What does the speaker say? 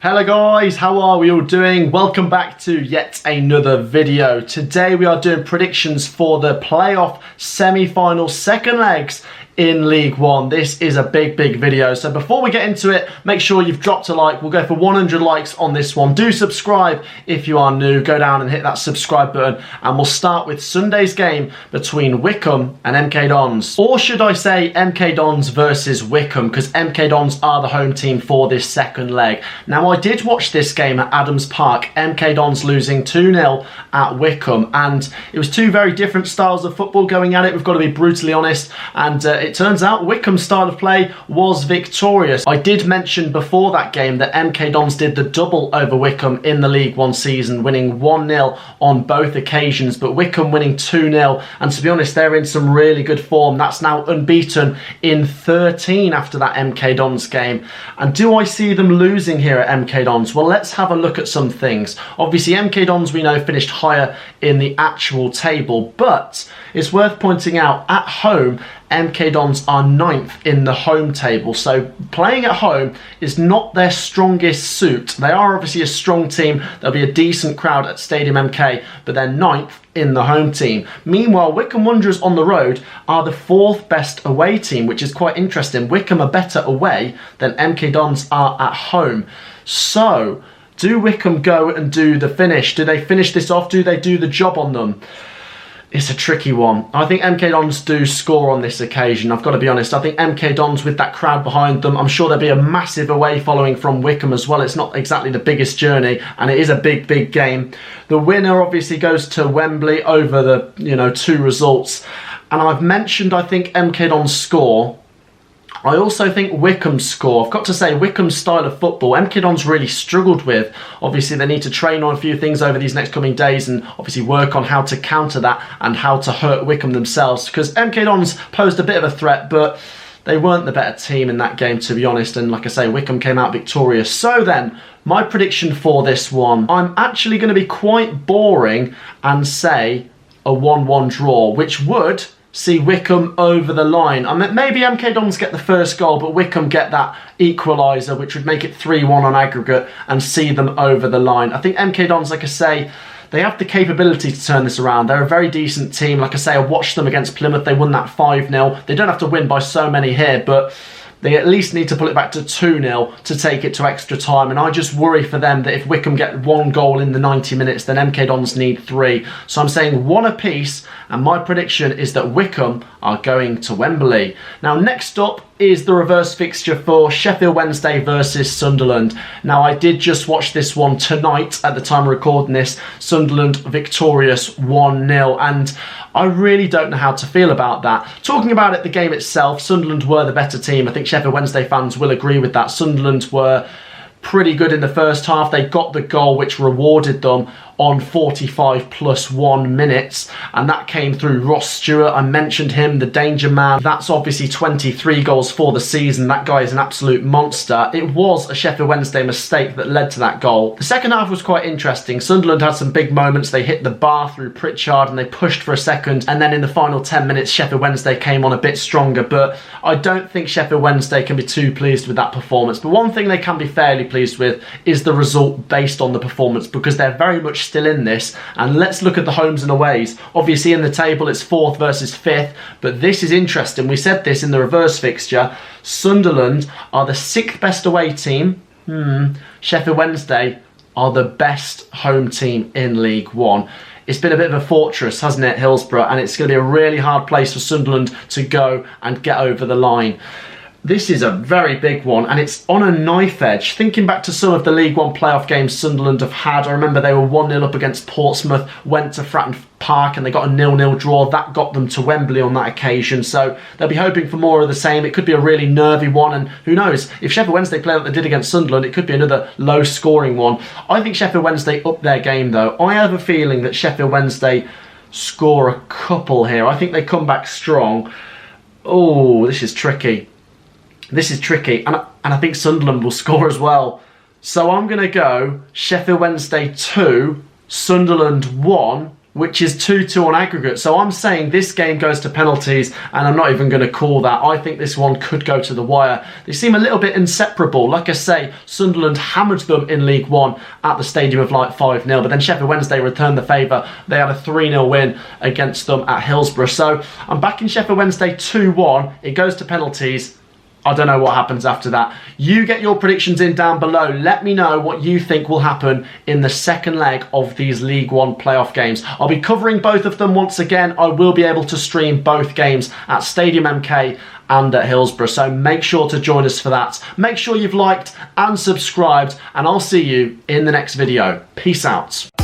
Hello guys, how are we all doing? Welcome back to yet another video. Today we are doing predictions for the playoff semi-final second legs in League One. This is a big video. So before we get into it, make sure you've dropped a like. We'll go for 100 likes on this one. Do subscribe if you are new. Go down and hit that subscribe button. And we'll start with Sunday's game between Wycombe and MK Dons. Or should I say MK Dons versus Wycombe, because MK Dons are the home team for this second leg. Now I did watch this game at Adams Park. MK Dons losing 2-0 at Wycombe. And it was two very different styles of football going at it. We've got to be brutally honest. And it turns out Wycombe's style of play was victorious. I did mention before that game that MK Dons did the double over Wycombe in the League One season, winning 1-0 on both occasions, but Wycombe winning 2-0. And to be honest, they're in some really good form. That's now unbeaten in 13 after that MK Dons game. And do I see them losing here at MK Dons? Well, let's have a look at some things. Obviously, MK Dons, we know, finished higher in the actual table, but it's worth pointing out at home, MK Dons are 9th in the home table, so playing at home is not their strongest suit. They are obviously a strong team, there'll be a decent crowd at Stadium MK, but they're 9th in the home team. Meanwhile, Wycombe Wanderers on the road are the 4th best away team, which is quite interesting. Wycombe are better away than MK Dons are at home. So, do Wycombe go and do the finish? Do they finish this off? Do they do the job on them? It's a tricky one. I think MK Dons do score on this occasion, I've got to be honest. I think MK Dons, with that crowd behind them, I'm sure there'll be a massive away following from Wycombe as well. It's not exactly the biggest journey, and it is a big game. The winner obviously goes to Wembley over the, two results. And I've mentioned, I think, MK Dons score. I also think Wycombe score. I've got to say, Wycombe's style of football, MK Dons really struggled with. Obviously, they need to train on a few things over these next coming days and obviously work on how to counter that and how to hurt Wycombe themselves, because MK Dons posed a bit of a threat, but they weren't the better team in that game, to be honest. And like I say, Wycombe came out victorious. So then, my prediction for this one, I'm actually going to be quite boring and say a 1-1 draw, which would see Wycombe over the line. I mean, maybe MK Dons get the first goal, but Wycombe get that equaliser, which would make it 3-1 on aggregate and see them over the line. I think MK Dons, like I say, they have the capability to turn this around. They're a very decent team. Like I say, I watched them against Plymouth. They won that 5-0. They don't have to win by so many here, but they at least need to pull it back to 2-0 to take it to extra time. And I just worry for them that if Wycombe get 1 goal in the 90 minutes, then MK Dons need 3. So I'm saying 1 apiece, and my prediction is that Wycombe are going to Wembley. Now, next up is the reverse fixture for Sheffield Wednesday versus Sunderland. Now, I did just watch this one tonight at the time of recording this. Sunderland victorious 1-0, and I really don't know how to feel about that. Talking about it, the game itself, Sunderland were the better team. I think Sheffield Wednesday fans will agree with that. Sunderland were pretty good in the first half. They got the goal which rewarded them on 45+1 minutes, and that came through Ross Stewart. I mentioned him, the danger man. That's obviously 23 goals for the season. That guy is an absolute monster. It was a Sheffield Wednesday mistake that led to that goal. The second half was quite interesting. Sunderland had some big moments. They hit the bar through Pritchard and they pushed for a second, and then in the final 10 minutes Sheffield Wednesday came on a bit stronger, but I don't think Sheffield Wednesday can be too pleased with that performance. But one thing they can be fairly pleased with is the result based on the performance, because they're very much still in this. And let's look at the homes and aways. Obviously in the table it's 4th versus 5th, but this is interesting. We said this in the reverse fixture. Sunderland are the 6th best away team. Sheffield Wednesday are the best home team in League One. It's been a bit of a fortress, hasn't it, Hillsborough? And it's going to be a really hard place for Sunderland to go and get over the line. This is a very big one, and it's on a knife edge. Thinking back to some of the League One playoff games Sunderland have had, I remember they were 1-0 up against Portsmouth, went to Fratton Park and they got a 0-0 draw. That got them to Wembley on that occasion, so they'll be hoping for more of the same. It could be a really nervy one, and who knows, if Sheffield Wednesday play like they did against Sunderland, it could be another low-scoring one. I think Sheffield Wednesday up their game, though. I have a feeling that Sheffield Wednesday score a couple here. I think they come back strong. Oh, this is tricky. This is tricky, and I think Sunderland will score as well. So I'm going to go Sheffield Wednesday 2, Sunderland 1, which is 2-2 on aggregate. So I'm saying this game goes to penalties, and I'm not even going to call that. I think this one could go to the wire. They seem a little bit inseparable. Like I say, Sunderland hammered them in League One at the Stadium of Light 5-0, but then Sheffield Wednesday returned the favour. They had a 3-0 win against them at Hillsborough. So I'm backing Sheffield Wednesday 2-1. It goes to penalties. I don't know what happens after that. You get your predictions in down below. Let me know what you think will happen in the second leg of these League One playoff games. I'll be covering both of them once again. I will be able to stream both games at Stadium MK and at Hillsborough, so make sure to join us for that. Make sure you've liked and subscribed, and I'll see you in the next video. Peace out.